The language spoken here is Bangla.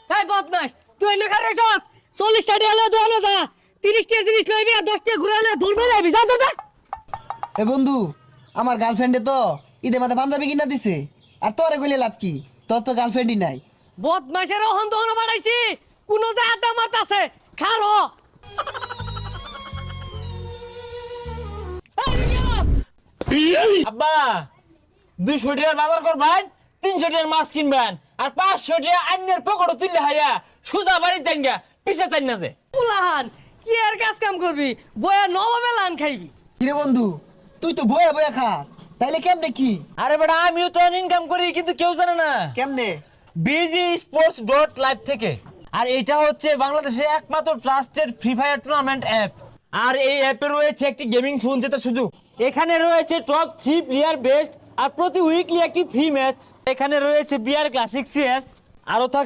এই বদমাস তুই এনে খারে যাস 40 টাকা এলো দোনো যা 30 টাকা জিনিস লইবি আর 10 টাকা ঘুরাইলে ধরবে যাবি যা যা এ বন্ধু আমার গার্লফ্রেন্ডে তো ঈদে মাঝে পাঞ্জাবি কিনা দিছে আর তোরে কইলে লাভ কি তোর তো গার্লফ্রেন্ডই নাই বদমাসের ওহন দোনো বাড়াইছি কোন যা আড্ডা মারতাছে খালো আব্বা 200 টাকার বাজার করবেন 300 টাকার মাছ কিনবেন আর 500 টাকা আইনের পকেটে তুললে হাইয়া সুজা বাড়ির জাঙ্গা পিছে চাই না যে পুলাহান কি আর কাজ কাম করবি বয়া নবমে লান খাইবি কিরে বন্ধু তুই তো বয়া বয়া খাস তাইলে কেমনে কি আরে বেটা আমিও তো ইনকাম করি কিন্তু কেউ জানে না কেমনে BGsports.live থেকে আর এটা হচ্ছে বাংলাদেশের একমাত্র trusted Free Fire tournament app আর এই অ্যাপে রয়েছে একটি গেমিং ফোন জেতার সুযোগ এখানে রয়েছে টপ 3 প্লেয়ার বেস্ট আর প্রতি উইকলি একটি ফ্রি ম্যাচ এখানে রয়েছে বিআর ক্লাসিক সিএস আরো থাকছে